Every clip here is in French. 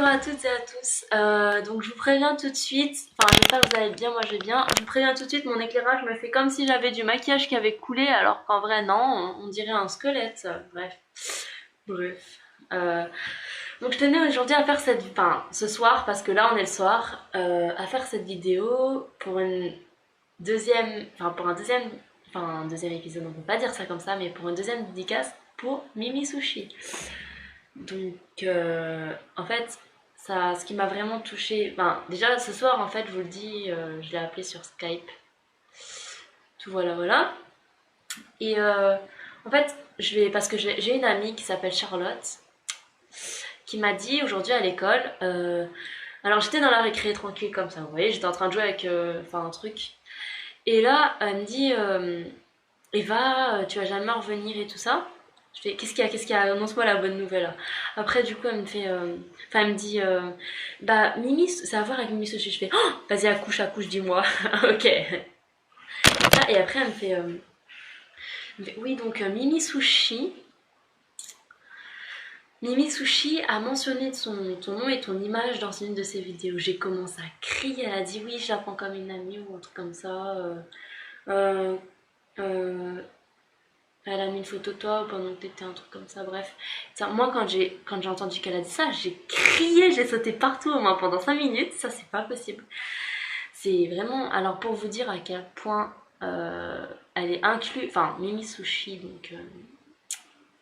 à toutes et à tous. Donc je vous préviens tout de suite, enfin j'espère que vous allez bien, moi je vais bien. Je vous préviens tout de suite, mon éclairage me fait comme si j'avais du maquillage qui avait coulé, alors qu'en vrai non, on dirait un squelette. Bref. Euh, donc je tenais aujourd'hui à faire ce soir, parce que là on est le soir, à faire cette vidéo pour une deuxième, enfin pour un deuxième épisode, on peut pas dire ça comme ça, mais pour une deuxième dédicace pour Mimi Sushi. Donc, en fait, ça, ce qui m'a vraiment touchée, ben, déjà ce soir, en fait, je vous le dis, je l'ai appelé sur Skype. Tout voilà, voilà. Et en fait, parce que j'ai une amie qui s'appelle Charlotte, qui m'a dit aujourd'hui à l'école, alors j'étais dans la récré tranquille comme ça, vous voyez, j'étais en train de jouer avec, un truc. Et là, elle me dit, Eva, tu vas jamais revenir et tout ça. Je fais, qu'est-ce qu'il y a, annonce-moi la bonne nouvelle là. Après, du coup, elle me fait, elle me dit, bah, Mimi, ça va voir avec Mimi Sushi. Je fais, oh, vas-y, accouche, dis-moi. Ok. Et après, elle me fait, oui, donc Mimi Sushi a mentionné ton nom et ton image dans une de ses vidéos. J'ai commencé à crier. Elle a dit, oui, je la prends comme une amie ou un truc comme ça. Euh, euh, Elle a mis une photo de toi pendant que t'étais un truc comme ça, bref. Moi, quand j'ai entendu qu'elle a dit ça, j'ai crié, j'ai sauté partout au moins pendant 5 minutes. Ça, c'est pas possible. C'est vraiment. Alors, pour vous dire à quel point elle est inclue. Enfin, Mimi Sushi, donc.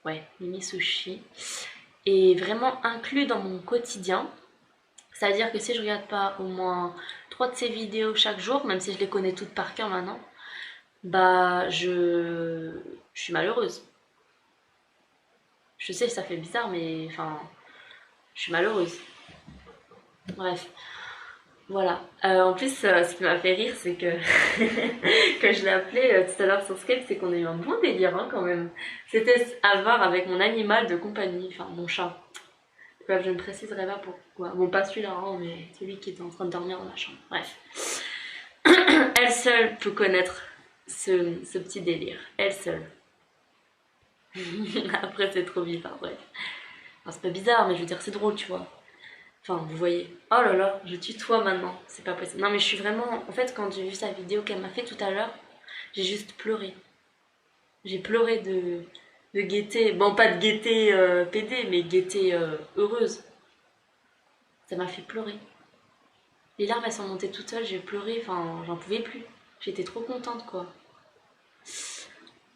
Ouais, Mimi Sushi est vraiment inclus dans mon quotidien. C'est-à-dire que si je regarde pas au moins 3 de ses vidéos chaque jour, même si je les connais toutes par cœur maintenant, bah je suis malheureuse. Je sais, ça fait bizarre, mais enfin, je suis malheureuse. Bref, voilà. En plus, ce qui m'a fait rire, c'est que que je l'ai appelé tout à l'heure sur Skype, c'est qu'on a eu un bon délire hein, quand même. C'était à voir avec mon animal de compagnie, enfin mon chat. Bref, je ne préciserai pas pourquoi. Bon, pas celui-là, hein, mais celui qui était en train de dormir dans la chambre. Bref. Elle seule peut connaître ce petit délire. Elle seule. Après, c'est trop bizarre, bref. Enfin, c'est pas bizarre, mais je veux dire, c'est drôle, tu vois. Enfin, vous voyez. Oh là là, je tutoie maintenant. C'est pas possible. Non, mais je suis vraiment. En fait, quand j'ai vu sa vidéo qu'elle m'a fait tout à l'heure, j'ai juste pleuré. J'ai pleuré de gaieté. Bon, pas de gaieté PD, mais gaieté heureuse. Ça m'a fait pleurer. Les larmes, elles sont montées toutes seules. J'ai pleuré. Enfin, j'en pouvais plus. J'étais trop contente, quoi.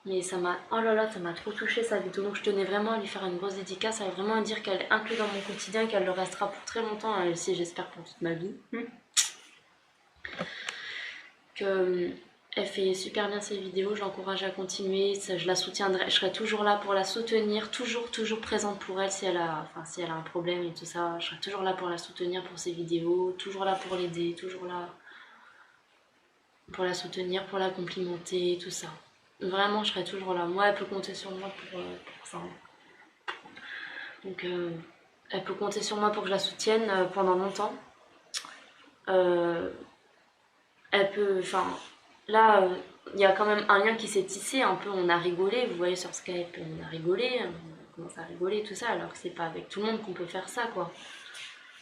Mais ça m'a. Oh là là, ça m'a trop touchée sa vidéo. Donc je tenais vraiment à lui faire une grosse dédicace. À vraiment dire qu'elle est inclue dans mon quotidien, qu'elle le restera pour très longtemps, elle aussi, j'espère pour toute ma vie. Que elle fait super bien ses vidéos, je l'encourage à continuer, je la soutiendrai, je serai toujours là pour la soutenir, toujours présente pour elle si elle si elle a un problème et tout ça, je serai toujours là pour la soutenir pour ses vidéos, toujours là pour l'aider, toujours là pour la soutenir, pour la complimenter, tout ça. Vraiment, je serai toujours là. Moi, elle peut compter sur moi pour ça. Donc, elle peut compter sur moi pour que je la soutienne pendant longtemps. Euh, Elle peut, là, il y a quand même un lien qui s'est tissé un peu. On a rigolé, vous voyez sur Skype, on a rigolé, on commence à rigoler, tout ça, alors que c'est pas avec tout le monde qu'on peut faire ça, quoi.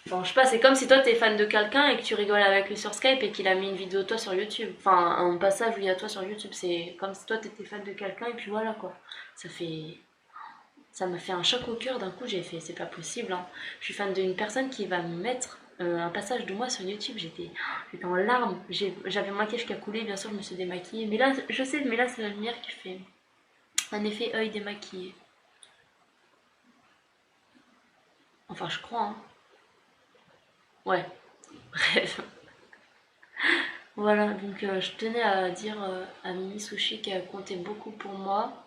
Bon, je sais pas, c'est comme si toi t'es fan de quelqu'un et que tu rigoles avec lui sur Skype et qu'il a mis une vidéo de toi sur YouTube. Enfin, un passage où il y a toi sur YouTube, c'est comme si toi t'étais fan de quelqu'un et puis voilà, quoi. Ça fait. Ça m'a fait un choc au cœur, d'un coup j'ai fait, c'est pas possible, hein. Je suis fan d'une personne qui va me mettre un passage de moi sur YouTube, j'étais en larmes, j'avais mon maquillage qui a coulé, bien sûr je me suis démaquillée, mais là, je sais, mais là c'est la lumière qui fait un effet œil démaquillé. Enfin je crois, hein. Ouais, bref. Voilà, donc je tenais à dire à Mimi Sushi qu'elle comptait beaucoup pour moi,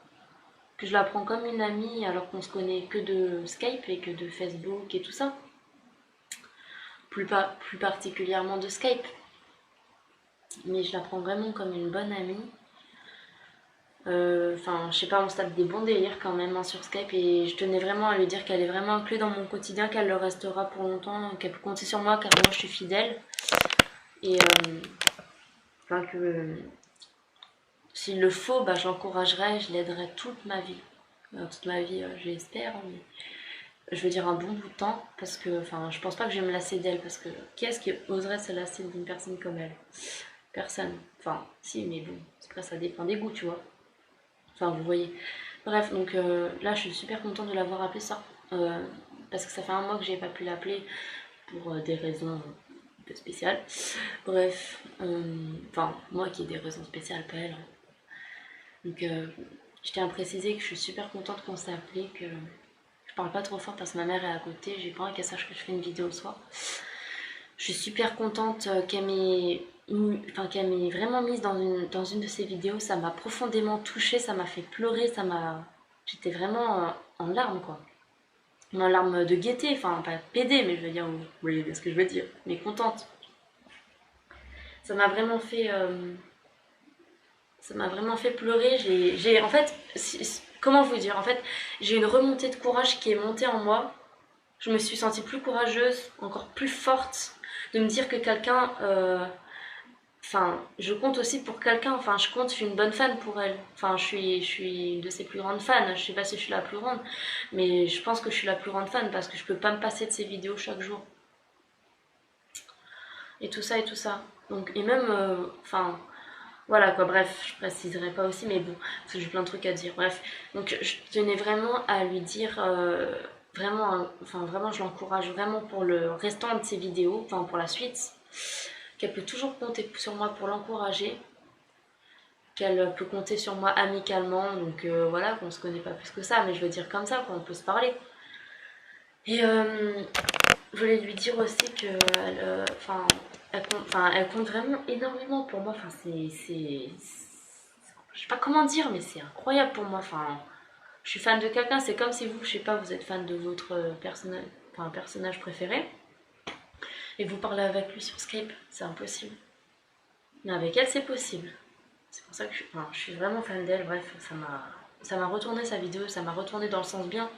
que je la prends comme une amie alors qu'on se connaît que de Skype et que de Facebook et tout ça. Plus particulièrement de Skype. Mais je la prends vraiment comme une bonne amie. Je sais pas, on se tape des bons délires quand même hein, sur Skype et je tenais vraiment à lui dire qu'elle est vraiment inclue dans mon quotidien, qu'elle le restera pour longtemps, qu'elle peut compter sur moi car moi je suis fidèle. Et que s'il le faut, bah, je l'encouragerai, je l'aiderai toute ma vie. Toute ma vie, je l'espère. Mais je veux dire un bon bout de temps, parce que, enfin, je pense pas que je vais me lasser d'elle, parce que qui est-ce qui oserait se lasser d'une personne comme elle? Personne. Enfin, si, mais bon, après ça dépend des goûts, tu vois. Enfin, vous voyez. Bref, donc là, je suis super contente de l'avoir appelée ça. Parce que ça fait un mois que j'ai pas pu l'appeler pour des raisons un peu spéciales. Bref, enfin, moi qui ai des raisons spéciales, pas elle. Donc, je tiens à préciser que je suis super contente qu'on s'est appelé, que je parle pas trop fort parce que ma mère est à côté, j'ai pas envie qu'elle sache que je fais une vidéo le soir. Je suis super contente qu'elle m'ait vraiment mise dans une de ses vidéos. Ça m'a profondément touchée, ça m'a fait pleurer, J'étais vraiment en larmes, quoi. En larmes de gaieté, enfin pas pédée, mais je veux dire, vous voyez bien ce que je veux dire, mais contente. Ça m'a vraiment fait... Ça m'a vraiment fait pleurer. En fait, comment vous dire? En fait, j'ai une remontée de courage qui est montée en moi. Je me suis sentie plus courageuse, encore plus forte, de me dire que quelqu'un... Enfin, je compte aussi pour quelqu'un. Enfin, je compte, je suis une bonne fan pour elle. Enfin, je suis une de ses plus grandes fans. Je sais pas si je suis la plus grande, mais je pense que je suis la plus grande fan parce que je peux pas me passer de ses vidéos chaque jour. Et tout ça, et tout ça. Donc, et même, enfin, voilà quoi, bref, je préciserai pas aussi, mais bon, parce que j'ai plein de trucs à dire, bref. Donc je tenais vraiment à lui dire, vraiment, enfin vraiment je l'encourage vraiment pour le restant de ses vidéos, enfin pour la suite, qu'elle peut toujours compter sur moi pour l'encourager, qu'elle peut compter sur moi amicalement, donc voilà, qu'on se connaît pas plus que ça, mais je veux dire comme ça, qu'on peut se parler. Et je voulais lui dire aussi que, elle compte vraiment énormément pour moi. Enfin, je sais pas comment dire, mais c'est incroyable pour moi. Enfin, je suis fan de quelqu'un. C'est comme si vous, je sais pas, vous êtes fan de votre personnage préféré et vous parlez avec lui sur Skype. C'est impossible. Mais avec elle, c'est possible. C'est pour ça que je suis vraiment fan d'elle. Bref, ça m'a retourné sa vidéo. Ça m'a retourné dans le sens bien.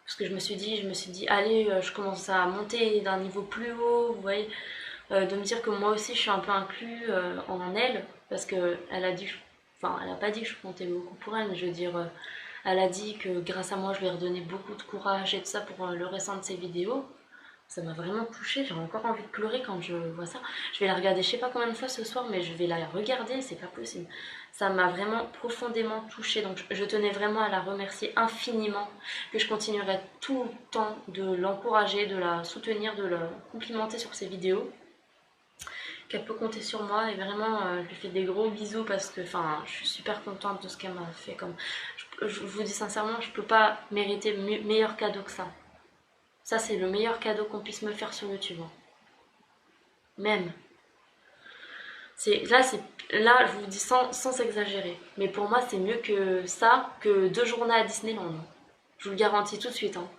Parce que je me suis dit, allez, je commence à monter d'un niveau plus haut, vous voyez, de me dire que moi aussi je suis un peu inclus en elle, parce que elle a dit, enfin, elle a pas dit que je comptais beaucoup pour elle, mais je veux dire, elle a dit que grâce à moi je lui ai redonné beaucoup de courage et tout ça pour le restant de ses vidéos. Ça m'a vraiment touchée, j'ai encore envie de pleurer quand je vois ça. Je vais la regarder je sais pas combien de fois ce soir, mais je vais la regarder, c'est pas possible. Ça m'a vraiment profondément touchée, donc je tenais vraiment à la remercier infiniment, que je continuerai tout le temps de l'encourager, de la soutenir, de la complimenter sur ses vidéos, qu'elle peut compter sur moi, et vraiment je lui fais des gros bisous parce que je suis super contente de ce qu'elle m'a fait. Je vous dis sincèrement, je peux pas mériter meilleur cadeau que ça. Ça, c'est le meilleur cadeau qu'on puisse me faire sur YouTube. Même. Là, je vous dis sans exagérer. Mais pour moi, c'est mieux que ça, que 2 journées à Disneyland. Je vous le garantis tout de suite. Hein.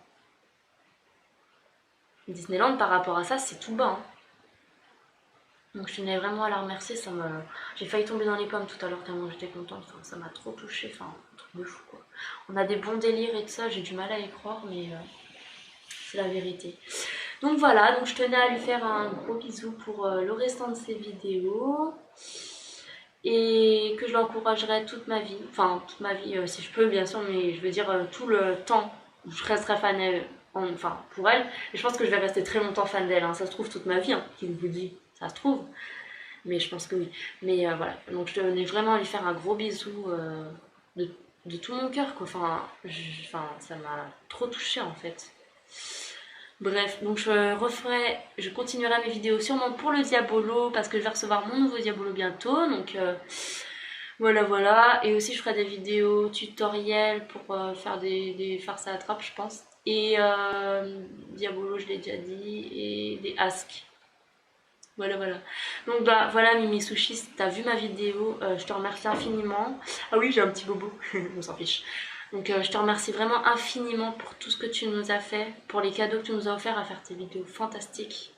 Disneyland, par rapport à ça, c'est tout bas. Hein. Donc je tenais vraiment à la remercier. J'ai failli tomber dans les pommes tout à l'heure tellement j'étais contente. Enfin, ça m'a trop touchée. Enfin, un truc de fou, quoi. On a des bons délires et tout ça. J'ai du mal à y croire, mais c'est la vérité. Donc voilà, donc je tenais à lui faire un gros bisou pour le restant de ses vidéos. Et que je l'encouragerai toute ma vie. Enfin, toute ma vie, si je peux, bien sûr, mais je veux dire tout le temps. Je resterai fan pour elle. Et je pense que je vais rester très longtemps fan d'elle. Hein. Ça se trouve toute ma vie, hein, qui vous dit. Ça se trouve. Mais je pense que oui. Mais voilà, donc je tenais vraiment à lui faire un gros bisou de tout mon cœur, quoi. Ça m'a trop touchée, en fait. Bref, donc je continuerai mes vidéos sûrement pour le Diabolo parce que je vais recevoir mon nouveau Diabolo bientôt. Donc voilà. Et aussi je ferai des vidéos tutoriels pour faire des farces à la trappe, je pense. Et Diabolo, je l'ai déjà dit. Et des asks. Voilà. Donc voilà Mimi Sushi, si t'as vu ma vidéo, je te remercie infiniment. Ah oui, j'ai un petit bobo, on s'en fiche. Donc je te remercie vraiment infiniment pour tout ce que tu nous as fait, pour les cadeaux que tu nous as offerts à faire tes vidéos fantastiques.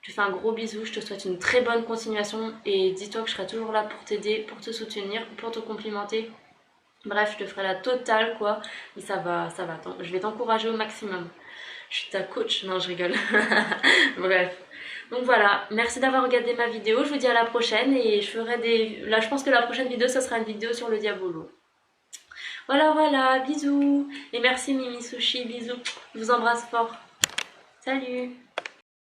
Je te fais un gros bisou, je te souhaite une très bonne continuation et dis-toi que je serai toujours là pour t'aider, pour te soutenir, pour te complimenter. Bref, je te ferai la totale quoi, mais ça va, je vais t'encourager au maximum. Je suis ta coach, non je rigole. Bref. Donc voilà, merci d'avoir regardé ma vidéo, je vous dis à la prochaine et je ferai là je pense que la prochaine vidéo ce sera une vidéo sur le Diabolo. Voilà, voilà, bisous. Et merci Mimi Sushi, bisous. Je vous embrasse fort. Salut.